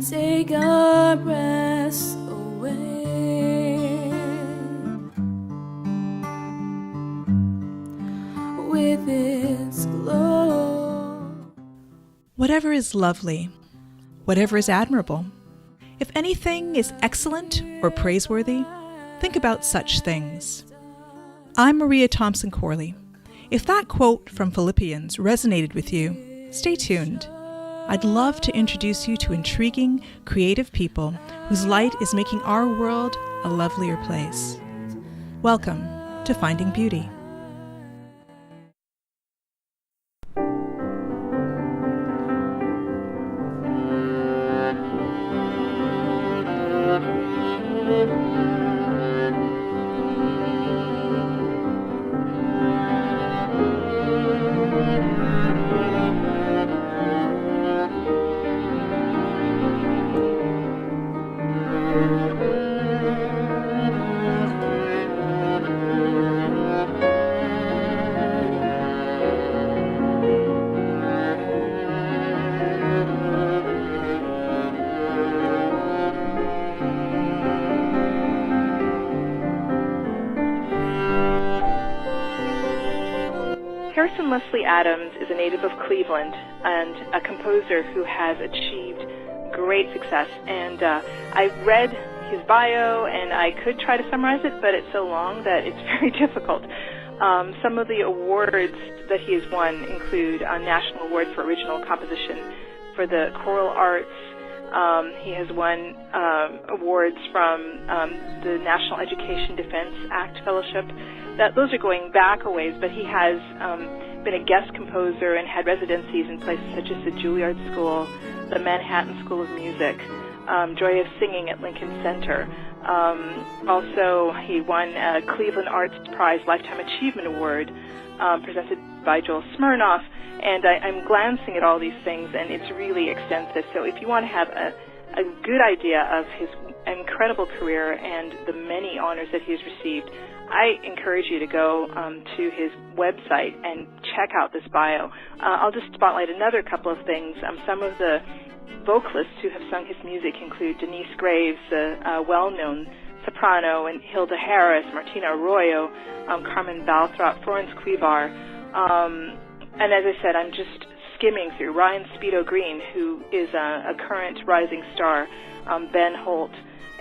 take our breaths away with its glow. Whatever is lovely, whatever is admirable, if anything is excellent or praiseworthy, think about such things. I'm Maria Thompson Corley. If that quote from Philippians resonated with you, stay tuned. I'd love to introduce you to intriguing, creative people whose light is making our world a lovelier place. Welcome to Finding Beauty. Harrison Leslie Adams is a native of Cleveland and a composer who has achieved great success. And I read his bio, and I could try to summarize it, but it's so long that it's very difficult. Some of the awards that he has won include a National Award for Original Composition for the Choral Arts. He has won awards from the National Education Defense Act Fellowship. Those are going back a ways, but he has been a guest composer and had residencies in places such as the Juilliard School, the Manhattan School of Music, Joy of Singing at Lincoln Center. Also, he won a Cleveland Arts Prize Lifetime Achievement Award presented by Joel Smirnoff. And I'm glancing at all these things, and it's really extensive. So if you want to have a good idea of his incredible career and the many honors that he has received, I encourage you to go to his website and check out this bio. I'll just spotlight another couple of things. Some of the vocalists who have sung his music include Denise Graves, a well-known soprano, and Hilda Harris, Martina Arroyo, Carmen Balthrop, Florence Cuivar. And as I said, I'm just skimming through Ryan Speedo Green, who is a current rising star, Ben Holt.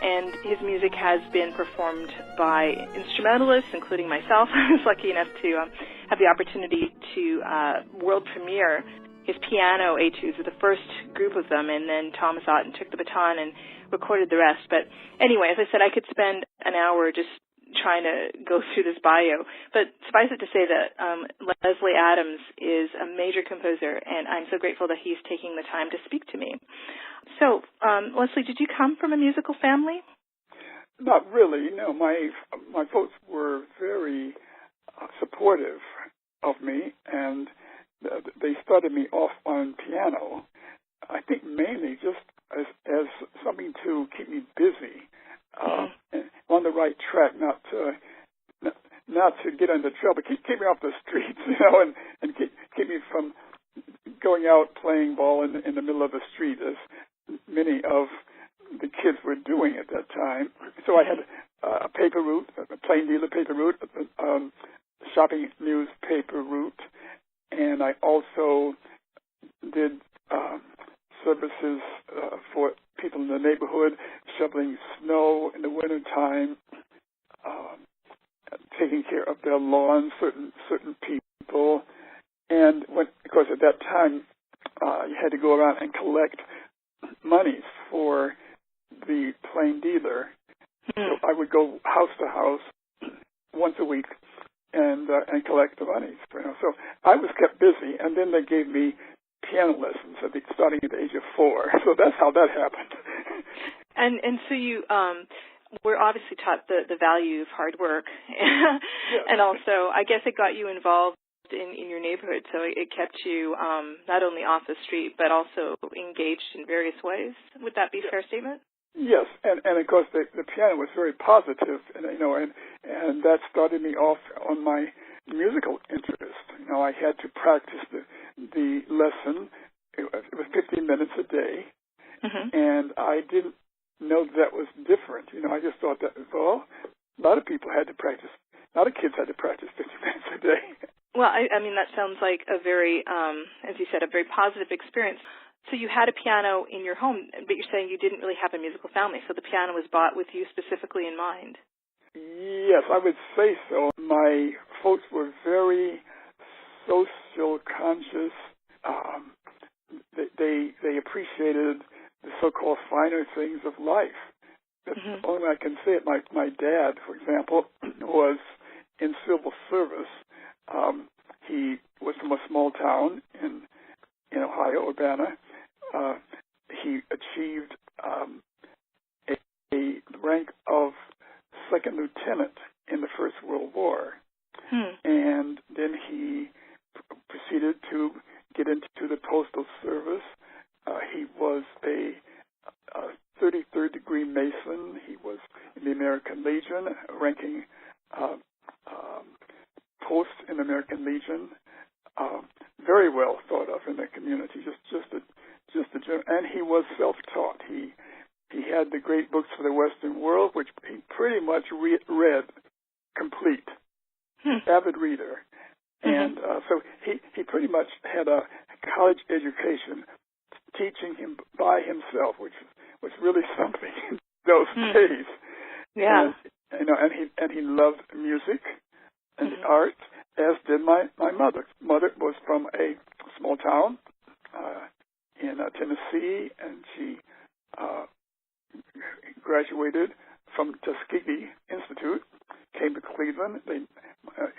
And his music has been performed by instrumentalists, including myself. I was lucky enough to have the opportunity to world premiere his piano etudes with the first group of them, and then Thomas Otten took the baton and recorded the rest. But anyway, as I said, I could spend an hour just trying to go through this bio. But suffice it to say that Leslie Adams is a major composer, and I'm so grateful that he's taking the time to speak to me. So, Leslie, did you come from a musical family? Not really. No, my folks were very supportive of me, and they started me off on piano. I think mainly just as something to keep me busy, on the right track, not to get into trouble, keep me off the streets, and keep me from going out playing ball in the middle of the street, as many of the kids were doing at that time. So I had a paper route, a plain dealer paper route, shopping newspaper route, and I also did services for people in the neighborhood, shoveling snow in the wintertime, taking care of their lawns, certain people. And of course, at that time, you had to go around and collect monies for the plain dealer. So I would go house to house once a week and collect the monies. So I was kept busy, and then they gave me piano lessons starting at the age of 4. So that's how that happened. And so you were obviously taught the value of hard work, and also I guess it got you involved in your neighborhood, so it kept you not only off the street but also engaged in various ways. Would that be a fair statement? Yes, and of course the piano was very positive, and that started me off on my musical interest. I had to practice the lesson. It was 15 minutes a day, And I didn't know that was different. I just thought that, well, a lot of people had to practice. A lot of kids had to practice 50 minutes a day. Well, I mean, that sounds like a very, as you said, a very positive experience. So you had a piano in your home, but you're saying you didn't really have a musical family, so the piano was bought with you specifically in mind. Yes, I would say so. My folks were very social conscious. They appreciated the so-called finer things of life. That's the only way I can say it. My dad, for example, was in civil service. He was from a small town in Ohio, Urbana. He achieved a rank of second lieutenant in the First World War. And then he proceeded to get into the Postal Service. He was a 33rd degree Mason. He was in the American Legion, ranking post in the American Legion. Very well thought of in the community. And he was self-taught. He had the great books for the Western world, which he pretty much read complete. Avid reader. And so he pretty much had a college education teaching him by himself, which was really something in those days. Yeah. And he loved music and art, as did my mother. Mother was from a small town in Tennessee, and she graduated from Tuskegee Institute, came to Cleveland. They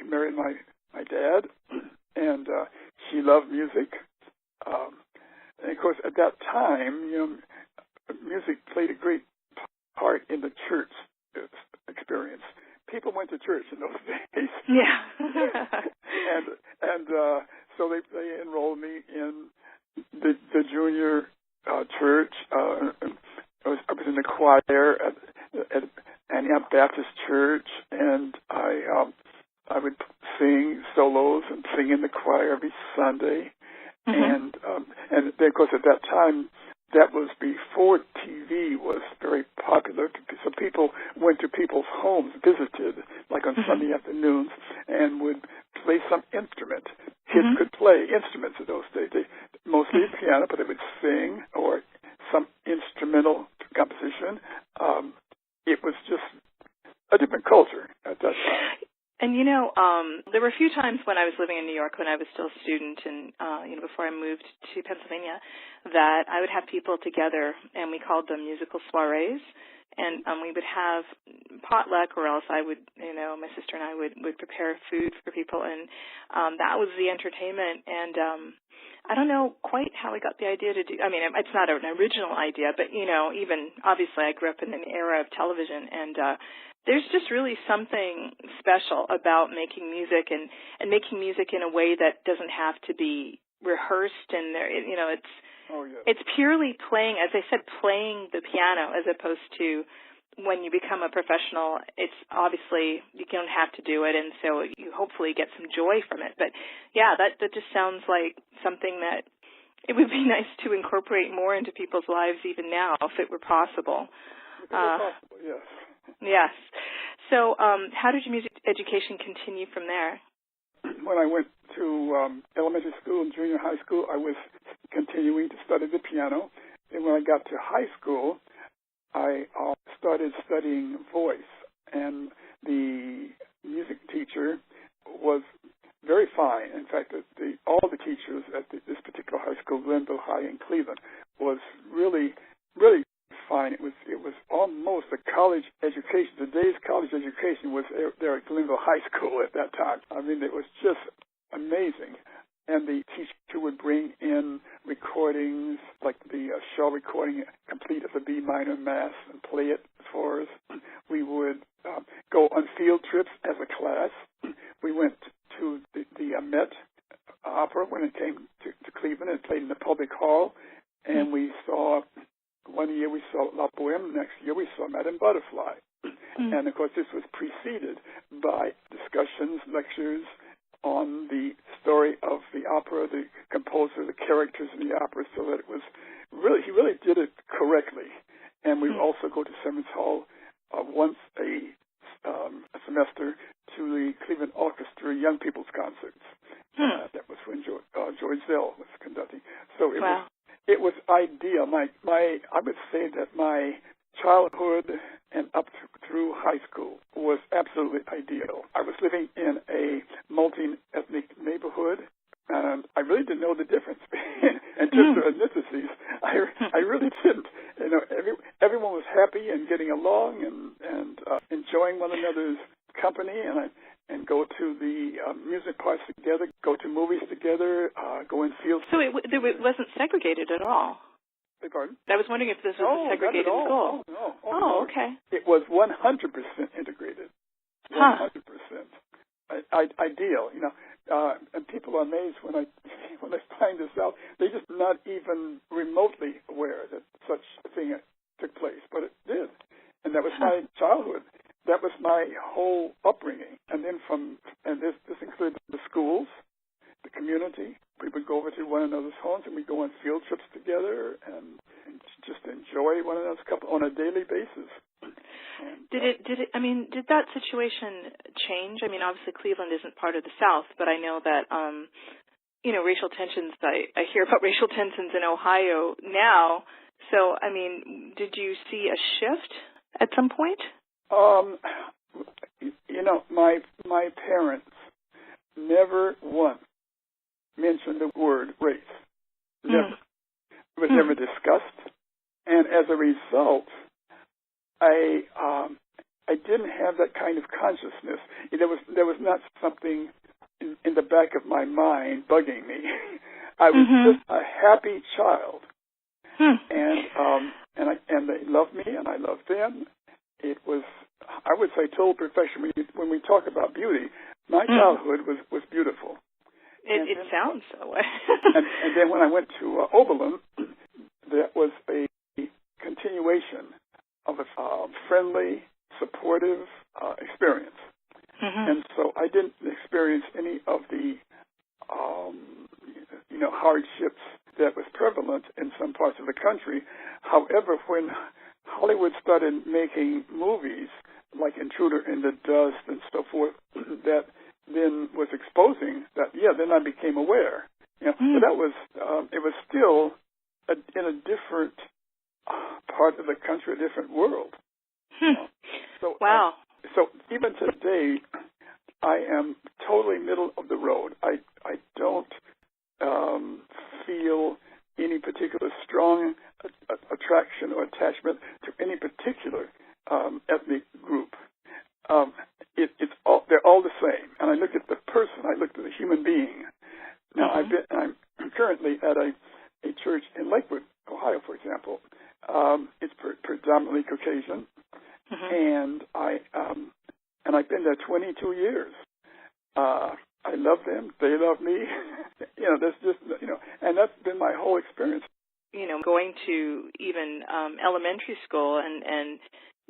married my dad, and she loved music. And of course, at that time, music played a great part in the church experience. People went to church in those days. Yeah. and so they enrolled me in the junior church. I was in the choir at Antioch Baptist Church, and I would sing solos and sing in the choir every Sunday. And then, of course, at that time, that was before TV was very popular. So people went to people's homes, visited, like on Sunday afternoons, and would play some instrument. Kids could play instruments in those days. Mostly piano, but they would sing or some instrumental composition. It was just a different culture at that time. And, there were a few times when I was living in New York when I was still a student and, before I moved to Pennsylvania, that I would have people together, and we called them musical soirees. And we would have potluck, or else I would, my sister and I would prepare food for people, and that was the entertainment. And I don't know quite how I got the idea to do. I mean, it's not an original idea, but even obviously I grew up in an era of television, and there's just really something special about making music and making music in a way that doesn't have to be rehearsed, and it's purely playing, as I said, playing the piano, as opposed to when you become a professional, it's obviously you don't have to do it, and so you hopefully get some joy from it. But yeah, that just sounds like something that it would be nice to incorporate more into people's lives even now, if it were possible. If it were possible, yes. Yes. So how did your music education continue from there? When I went to elementary school and junior high school, I was continuing to study the piano. And when I got to high school, I started studying voice. And the music teacher was very fine. In fact, all the teachers at this particular high school, Glenville High in Cleveland, was really, really fine. It was almost a college education. Today's college education was there at Glenville High School at that time. I mean, it was just amazing. And the teacher would bring in recordings, like the Shaw recording, complete of the B minor Mass, and play it for us. We would go on field trips as a class. We went to the Met Opera when it came to Cleveland and played in the public hall. And we saw, one year we saw La Boheme, next year we saw Madame Butterfly. And, of course, this was preceded by discussions, lectures, on the story of the opera, the composer, the characters in the opera, so that it was he really did it correctly. And we would also go to Simmons Hall once a semester to the Cleveland Orchestra Young People's Concerts. That was when George Zell was conducting. So it was ideal. I would say that my childhood and up through high school was absolutely ideal. I was living in a multi-ethnic neighborhood, and I really didn't know the difference in terms of ethnicities. I really didn't. You know, everyone was happy and getting along and enjoying one another's company, and go to the music parts together, go to movies together, go in field. So it wasn't segregated at all? Pardon? I was wondering if this was a segregated school. No. Okay. It was 100% integrated. 100%. Ideal, you know. And people are amazed when I find this out. They're just not even remotely aware that such a thing took place, but it did. And that was my childhood. That was my whole upbringing. And then this included the schools, the community. We would go over to one another's homes, and we'd go on field trips together and just enjoy one another's company on a daily basis. And, did that situation change? I mean, obviously Cleveland isn't part of the South, but I know that, racial tensions, I hear about racial tensions in Ohio now. So, I mean, did you see a shift at some point? My parents never once mentioned the word race. Never. It was never discussed. And as a result, I didn't have that kind of consciousness. There was not something in the back of my mind bugging me. I was just a happy child. And they loved me, and I loved them. It was, I would say, total perfection. When we talk about beauty, my childhood was beautiful. It sounds so. and then when I went to Oberlin, that was a continuation of a friendly, supportive experience. And so I didn't experience any of the hardships that was prevalent in some parts of the country. However, when Hollywood started making movies like Intruder in the Dust and so forth, that then was exposing that, then I became aware. But that was, it was still in a different part of the country, a different world. Wow. So even today, I am totally middle of the road. I don't feel any particular strong attraction or attachment to any particular ethnic group. They're all the same. And I look at the person. I look at the human being. Now I'm currently at a church in Lakewood, Ohio, for example. It's predominantly Caucasian, and I've been there 22 years. I love them. They love me. There's just, and that's been my whole experience. Going to even elementary school and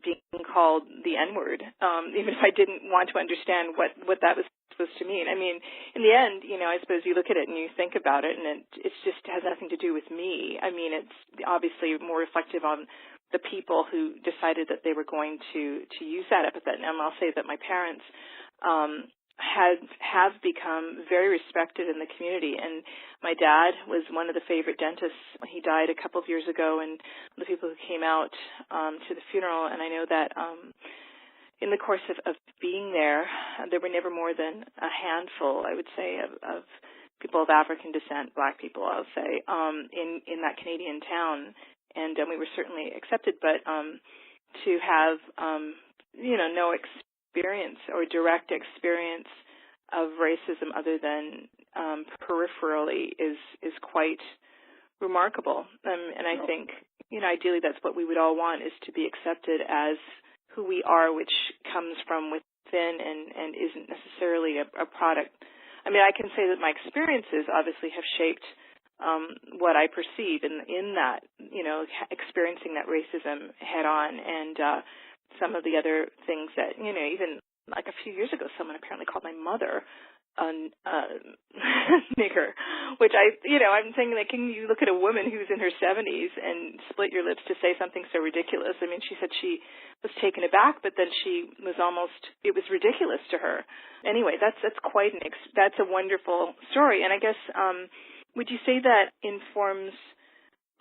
being called the N-word, even if I didn't want to understand what that was supposed to mean. I mean, in the end, I suppose you look at it and you think about it, and it just has nothing to do with me. I mean, it's obviously more reflective on the people who decided that they were going to use that epithet. And I'll say that my parents have become very respected in the community. And my dad was one of the favorite dentists. He died a couple of years ago, and the people who came out to the funeral, and I know that in the course of being there were never more than a handful, I would say, of people of African descent, black people, I'll say, in that Canadian town. And we were certainly accepted, but to have, no experience or direct experience of racism other than peripherally is quite remarkable. And I think, ideally that's what we would all want, is to be accepted as who we are, which comes from within and isn't necessarily a product. I mean, I can say that my experiences obviously have shaped what I perceive in that, experiencing that racism head on, and some of the other things that, even like a few years ago, someone apparently called my mother nigger, which I'm saying, like, can you look at a woman who's in her 70s and split your lips to say something so ridiculous? I mean, she said she was taken aback, but then it was ridiculous to her. Anyway, that's quite that's a wonderful story. And I guess, would you say that informs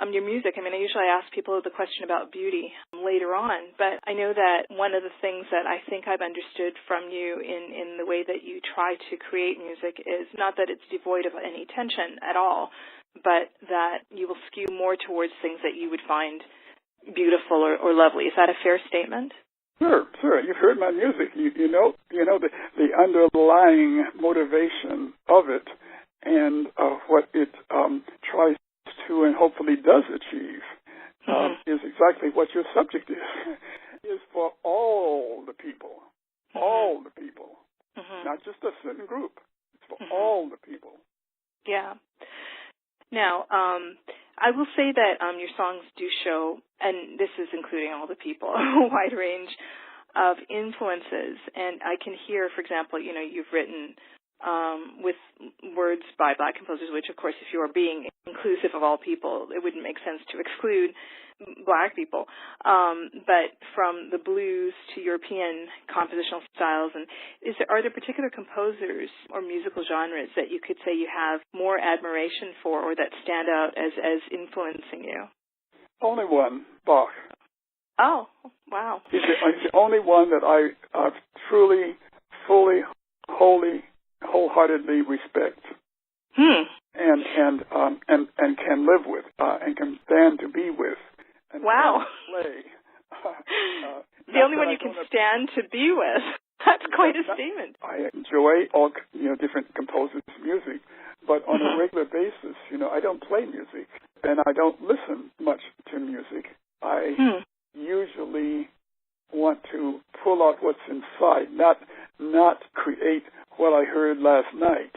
your music? I mean, I usually ask people the question about beauty later on, but I know that one of the things that I think I've understood from you in the way that you try to create music is not that it's devoid of any tension at all, but that you will skew more towards things that you would find beautiful or lovely. Is that a fair statement? Sure. You've heard my music. You know the underlying motivation of it and what it tries to and hopefully does achieve is exactly what your subject is for all the people, not just a certain group. It's for all the people. Yeah. Now, I will say that your songs do show, and this is including all the people, a wide range of influences. And I can hear, for example, you've written with words by Black composers, which, of course, if you are being inclusive of all people, it wouldn't make sense to exclude Black people. But from the blues to European compositional styles, and are there particular composers or musical genres that you could say you have more admiration for or that stand out as influencing you? Only one, Bach. Oh, wow. He's the only one that I truly, fully, wholeheartedly respect, and can live with, and can stand to be with. And wow! Play. The only one you can stand to be with. That's quite a statement. I enjoy all different composers' music, but on a regular basis, I don't play music, and I don't listen much to music. I usually want to pull out what's inside, not create what I heard last night.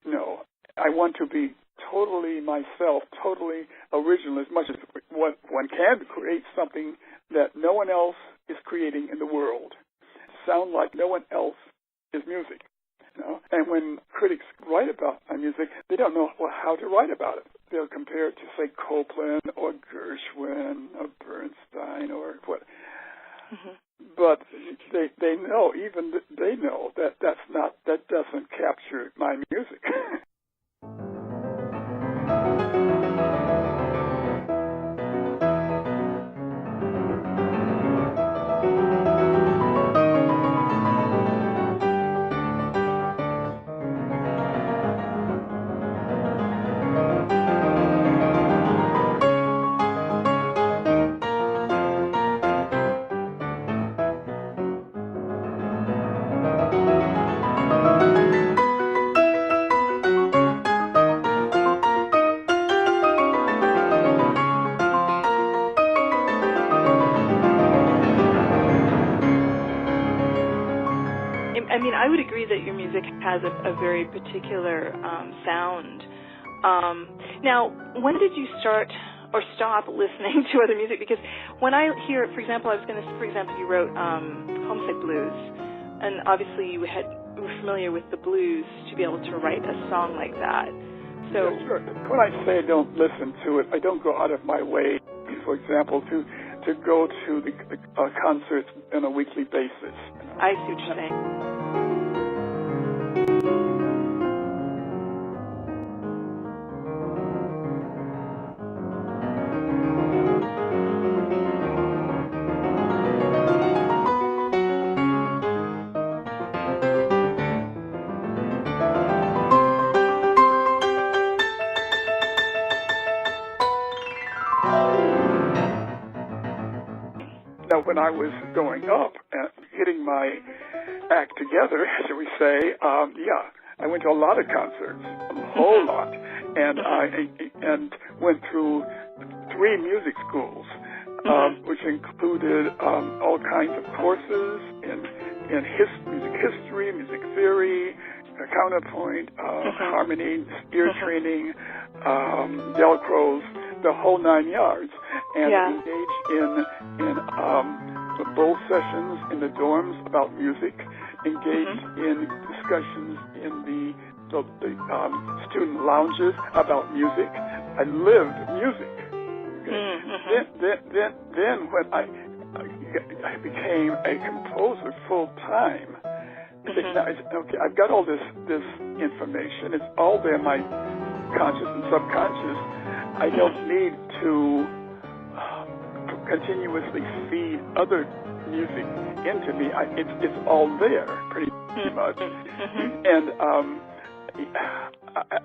No, I want to be totally myself, totally original, as much as one can create something that no one else is creating in the world. Sound like no one else is music. And when critics write about my music, they don't know how to write about it. They'll compare it to, say, Copland or Gershwin or Bernstein or what. But they know, even they know that that doesn't capture my music. I mean, I would agree that your music has a very particular sound. Now, when did you start or stop listening to other music? Because when I hear, for example, you wrote Homesick Blues, and obviously you were familiar with the blues to be able to write a song like that. So, yeah, sure. When I say I don't listen to it, I don't go out of my way, for example, to go to the concerts on a weekly basis. I see what you're saying. Now, when I was going up and getting my act together, shall we say, I went to a lot of concerts, a whole lot, and I went through 3 music schools, which included all kinds of courses in music history, music theory, counterpoint, harmony, ear training, Delcros, the whole 9 yards, and engaged in bowl sessions in the dorms about music, engaged in discussions in the student lounges about music. I lived music. Okay? Then when I became a composer full time, okay, I've got all this information. It's all there, my conscious and subconscious. I don't need to continuously feed other music into me. It's all there, pretty much. And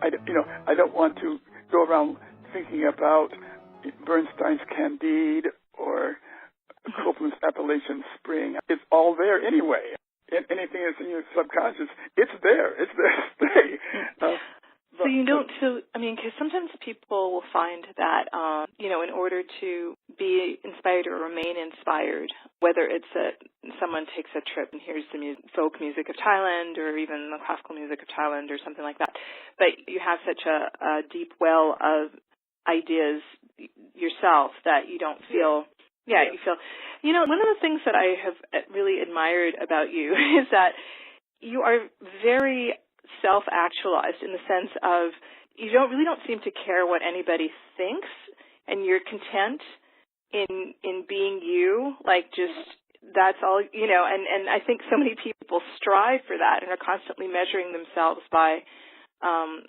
I don't want to go around thinking about Bernstein's Candide or Copland's Appalachian Spring. It's all there anyway. Anything that's in your subconscious, it's there. It's there to stay. So you don't feel, because sometimes people will find that, in order to be inspired or remain inspired, whether it's someone takes a trip and hears the folk music of Thailand or even the classical music of Thailand or something like that, but you have such a deep well of ideas yourself that you don't feel, you feel, one of the things that I have really admired about you is that you are very self-actualized in the sense of you don't seem to care what anybody thinks, and you're content in being you, like just that's all, and I think so many people strive for that and are constantly measuring themselves by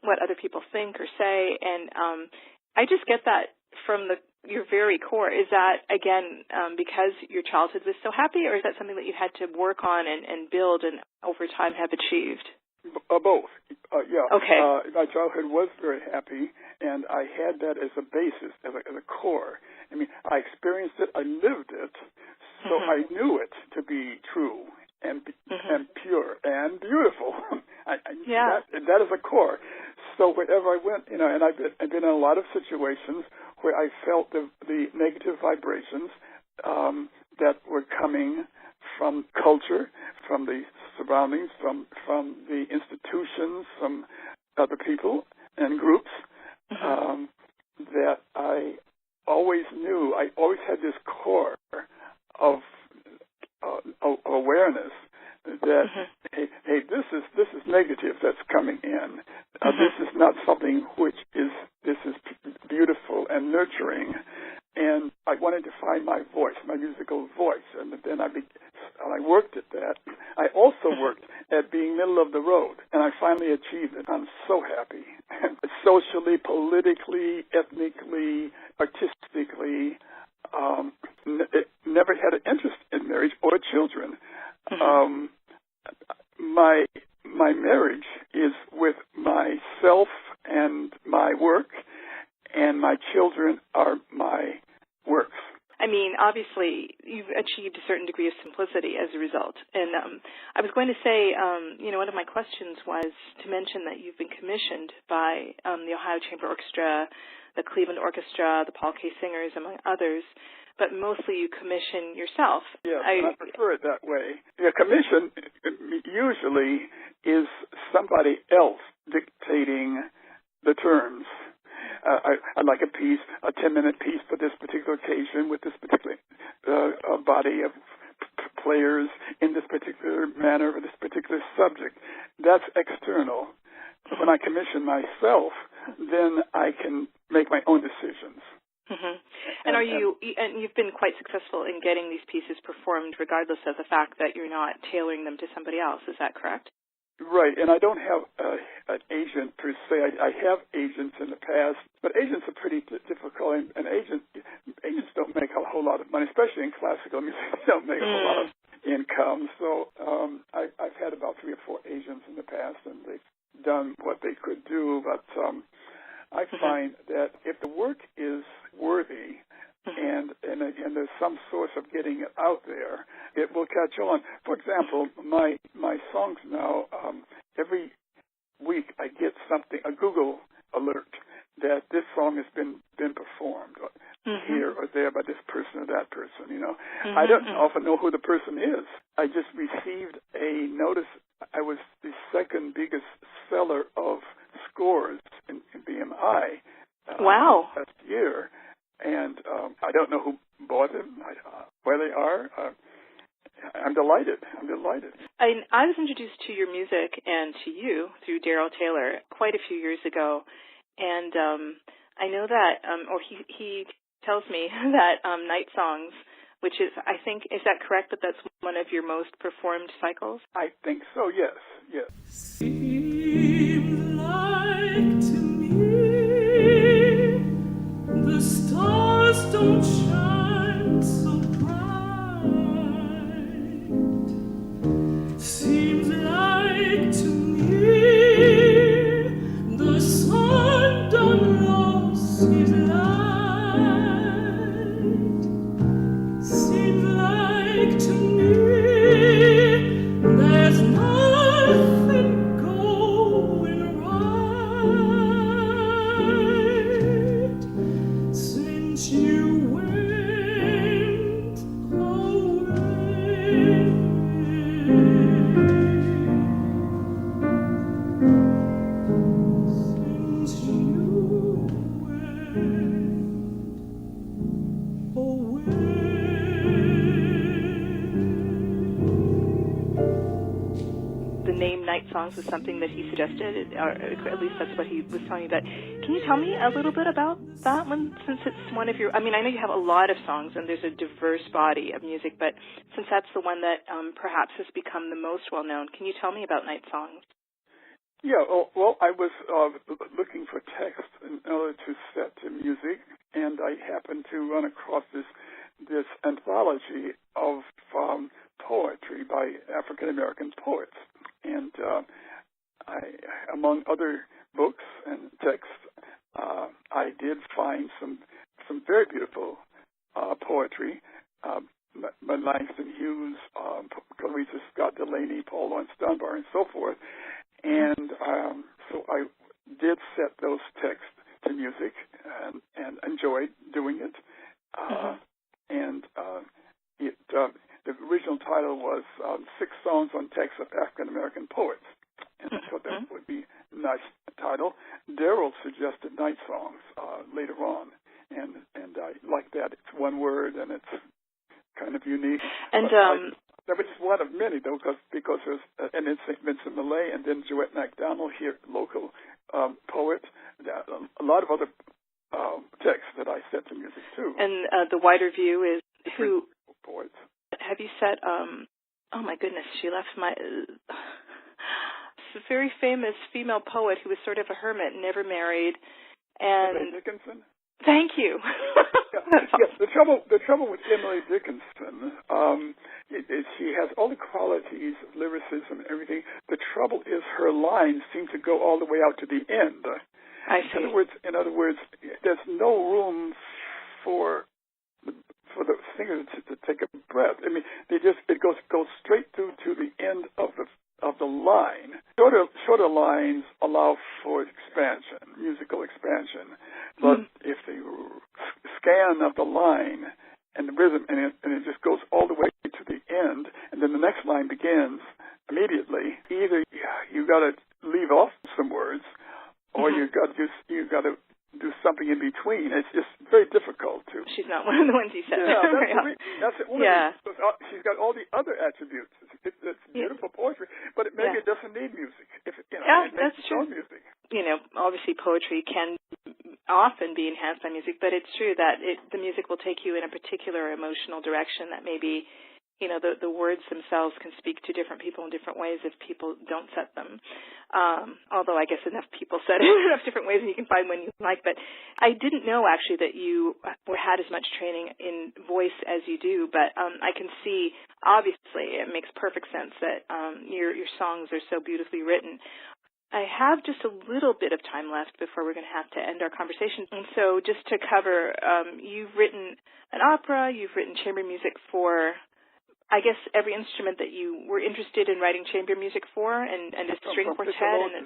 what other people think or say, and I just get that from your very core. Is that, again, because your childhood was so happy, or is that something that you had to work on and build and over time have achieved? Both. Yeah. Okay. My childhood was very happy, and I had that as a basis, as a core. I experienced it, I lived it, so I knew it to be true and pure and beautiful. That is a core. So wherever I went, and I've been in a lot of situations where I felt the negative vibrations that were coming from culture, from the surroundings, from the institutions, from other people and groups, that I always knew. I always had this core of awareness that hey, this is negative that's coming in. This is not something this is beautiful and nurturing. And I wanted to find my voice, my musical voice, and then I worked at that. I also worked at being middle of the road, and I finally achieved it. I'm so happy. Socially, politically, ethnically, artistically, never had an interest in marriage or children. My marriage is with myself and my work, and my children are my works. Obviously, you've achieved a certain degree of simplicity as a result. And I was going to say, one of my questions was to mention that you've been commissioned by the Ohio Chamber Orchestra, the Cleveland Orchestra, the Paul K. Singers, among others, but mostly you commission yourself. Yeah, I prefer it that way. Commission usually is somebody else dictating the terms. I'd like a piece, a 10-minute piece for this particular occasion with this particular body of players in this particular manner or this particular subject. That's external. When I commission myself, then I can make my own decisions. And you've been quite successful in getting these pieces performed regardless of the fact that you're not tailoring them to somebody else. Is that correct? Right, and I don't have an agent per se. I have agents in the past, but agents are pretty difficult, and agents don't make a whole lot of money, especially in classical music. They don't make a whole lot of income. So I've had about 3 or 4 agents in the past, and they've done what they could do, but I find that if the work is worthy and there's some source of getting it out there, it will catch on. For example, my songs now, every week I get a Google alert that this song has been performed here or there by this person or that person, I don't often know who the person is. I just received a notice. I was the second biggest seller of scores in BMI last year, and I don't know who bought them, where they are. I'm delighted. I was introduced to your music and to you through Darryl Taylor quite a few years ago, and I know that, or he tells me that Night Songs, which is, I think, is that correct, that that's one of your most performed cycles? I think so, yes. Seems like to me the stars don't shine so bright. Seems like to me the sun done lost his light. Seems like to me there's nothing going right since you went away. Since you went away. The name Night Songs was something that he suggested, or at least that's what he was telling me about. Can you tell me a little bit about that one, since it's one of your, I mean, I know you have a lot of songs and there's a diverse body of music, but since that's the one that perhaps has become the most well-known, can you tell me about Night Songs? Yeah, well, I was looking for text in order to set to music, and I happened to run across this anthology of poetry by African-American poets. And among other books and texts, I did find some very beautiful poetry. Langston Hughes, Clarissa Scott Delaney, Paul Laurence Dunbar, and so forth. And so I did set those texts to music and enjoyed doing it. The original title was 6 Songs on Texts of African American Poets. And I thought that would be a nice title. Darryl suggested Night Songs later on. And I like that. It's one word and it's kind of unique. And that was just one of many, though, because there's and then St. Vincent Millay, and then Joette McDonald here, local poet. A lot of other texts that I set to music too. And the wider view is who poets. Have you set? Oh my goodness, she left my. A very famous female poet who was sort of a hermit, never married, and Emily Dickinson. Thank you. Yes, the trouble with Emily Dickinson is she has all the qualities of lyricism and everything. The trouble is her lines seem to go all the way out to the end. I see. In other words, there's no room for the singer to take a breath. I mean, it goes straight through to the end of the line. Shorter lines allow for expansion, musical expansion. But if the scan of the line and the rhythm, and it just goes all the way to the end, and then the next line begins immediately, either you got to leave off some words, or you got to do something in between. It's just very difficult to. She's not one of the ones you said. Yeah, that's the only reason. She's got all the other attributes. It's beautiful poetry, but maybe it doesn't need music. That's true. Music. Obviously poetry can often be enhanced by music, but it's true that the music will take you in a particular emotional direction that maybe, the words themselves can speak to different people in different ways if people don't set them. Although I guess enough people set it in enough different ways and you can find one you like. But I didn't know actually that you had as much training in voice as you do, but I can see, obviously, it makes perfect sense that your songs are so beautifully written. I have just a little bit of time left before we're going to have to end our conversation. And so just to cover, you've written an opera, you've written chamber music for, I guess, every instrument that you were interested in writing chamber music for, and a string quartet.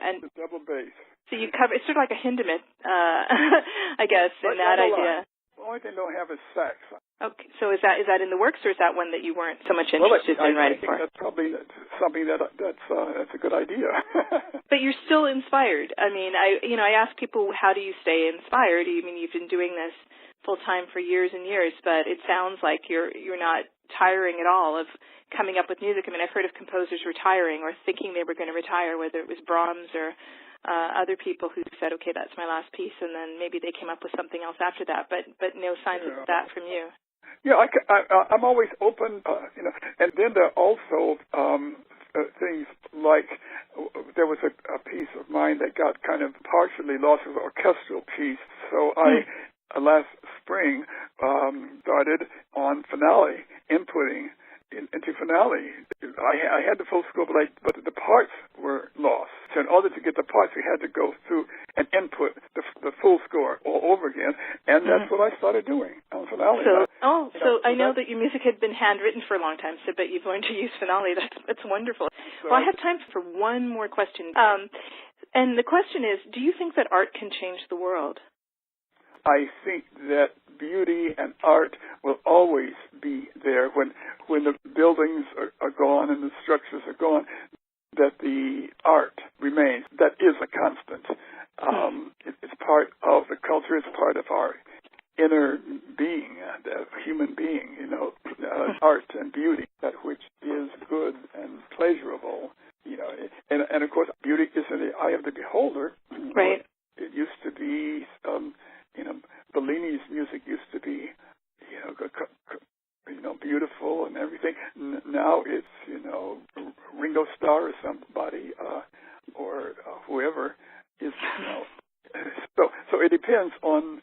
And double bass. So you cover, it's sort of like a Hindemith, I guess, in that idea. The only thing I don't have is sax. Okay, so is that in the works, or is that one that you weren't so much interested in writing for? I think that's probably something that's a good idea. But you're still inspired. I mean, I ask people, how do you stay inspired? I mean, you've been doing this full time for years and years, but it sounds like you're not tiring at all of coming up with music. I mean, I've heard of composers retiring or thinking they were going to retire, whether it was Brahms or other people who said, okay, that's my last piece, and then maybe they came up with something else after that, but no signs of that from you. Yeah, I'm always open, and then there are also things like there was a piece of mine that got kind of partially lost as an orchestral piece, so I last spring started on finale, inputting into finale. I had the full score, but the parts were lost. So in order to get the parts, we had to go through and input the full score all over again, and that's what I started doing on finale. So I know that your music had been handwritten for a long time, but you've learned to use finale. That's wonderful. So, well, I have time for one more question. And the question is, do you think that art can change the world? I think that beauty and art will always be there when the buildings are gone and the structures are gone, that the art remains. That is a constant. It's part of the culture. It's part of our inner being, the human being, art and beauty, that which is good and pleasurable, and of course beauty is in the eye of the beholder. Right. It used to be, Bellini's music used to be, beautiful and everything. Now it's, Ringo Starr or somebody, or whoever is, So it depends on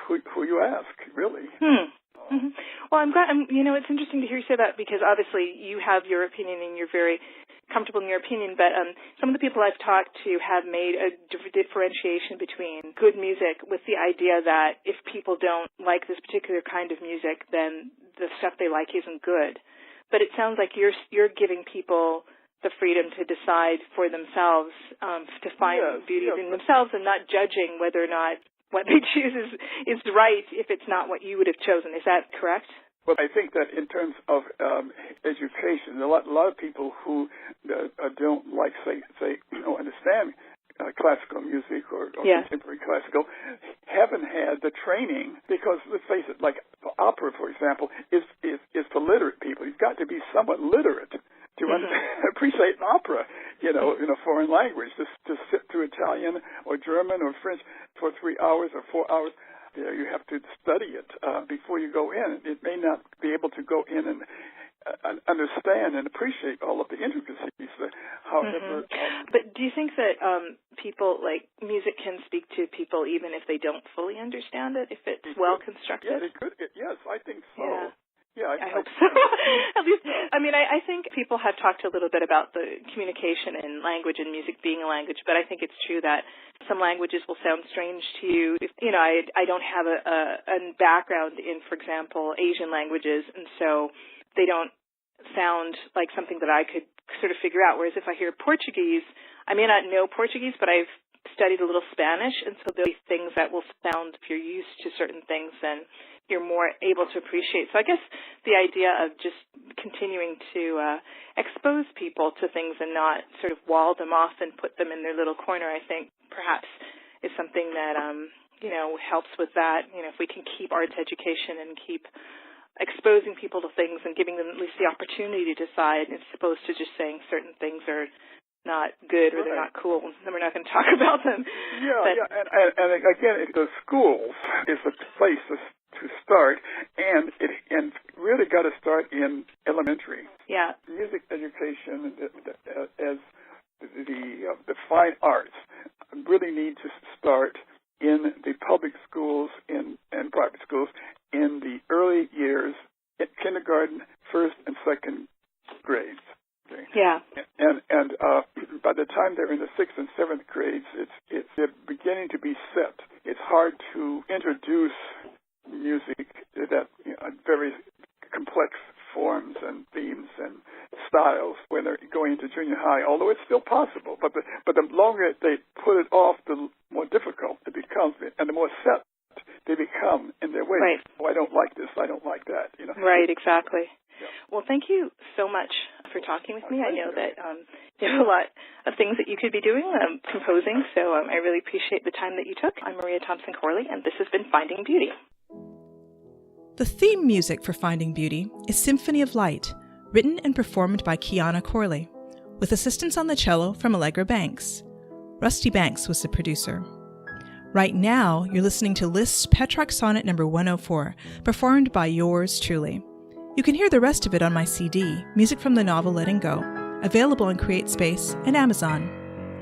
who you ask, really. Well, I'm glad. It's interesting to hear you say that, because obviously you have your opinion and you're very comfortable in your opinion. But some of the people I've talked to have made a differentiation between good music with the idea that if people don't like this particular kind of music, then the stuff they like isn't good. But it sounds like you're giving people the freedom to decide for themselves, to find beauty in themselves, and not judging whether or not what they choose is right if it's not what you would have chosen. Is that correct? Well, I think that in terms of education, a lot of people who don't like, say, understand classical music or contemporary classical haven't had the training, because let's face it, like opera, for example, is for literate people. You've got to be somewhat literate to appreciate an opera, in a foreign language. To sit through Italian or German or French for 3 hours or 4 hours, you have to study it before you go in. It may not be able to go in and understand and appreciate all of the intricacies. However, but do you think that people, like, music can speak to people even if they don't fully understand it, if it's well constructed? Yeah, it could. Yes, I think so. Yeah, I hope so. At least, I think people have talked a little bit about the communication in language and music being a language, but I think it's true that some languages will sound strange to you. I don't have a background in, for example, Asian languages, and so they don't sound like something that I could sort of figure out. Whereas if I hear Portuguese, I may not know Portuguese, but I've studied a little Spanish, and so there'll be things that will sound, if you're used to certain things, then you're more able to appreciate. So I guess the idea of just continuing to expose people to things and not sort of wall them off and put them in their little corner, I think perhaps is something that, helps with that. If we can keep arts education and keep exposing people to things and giving them at least the opportunity to decide, as opposed to just saying certain things are not good or they're not cool, then we're not going to talk about them. And again, the schools is a place to start, and really got to start in elementary. Yeah. Music education as the fine arts really need to start in the public schools and private schools in the early years, in kindergarten, first and second grades. Okay. Yeah. And by the time they're in the 6th and 7th grades, it's beginning to be set. It's hard to introduce music that very complex forms and themes and styles when they're going into junior high, although it's still possible. But the longer they put it off, the more difficult it becomes, and the more set they become in their ways. Right. Oh, I don't like this, I don't like that. Right, exactly. Yeah. Well, thank you so much for talking with me. I know that you have a lot of things that you could be doing, composing, so I really appreciate the time that you took. I'm Maria Thompson Corley, and this has been Finding Beauty. The theme music for Finding Beauty is Symphony of Light, written and performed by Corley, with assistance on the cello from Allegra Banks. Rusty Banks was the producer. Right now, you're listening to Liszt's Petrarch Sonnet No. 104, performed by yours truly. You can hear the rest of it on my CD, Music from the Novel Letting Go, available on CreateSpace and Amazon.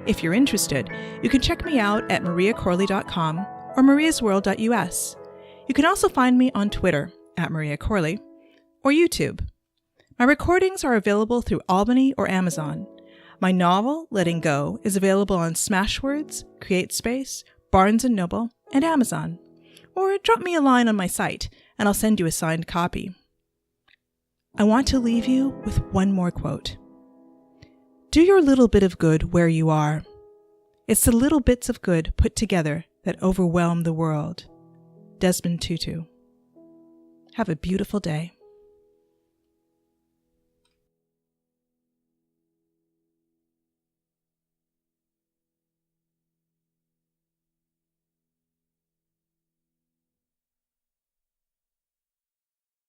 If you're interested, you can check me out at mariacorley.com or mariasworld.us. You can also find me on Twitter at Maria Corley or YouTube. My recordings are available through Albany or Amazon. My novel, Letting Go, is available on Smashwords, CreateSpace, Barnes & Noble, and Amazon. Or drop me a line on my site, and I'll send you a signed copy. I want to leave you with one more quote. Do your little bit of good where you are. It's the little bits of good put together that overwhelm the world. Desmond Tutu. Have a beautiful day.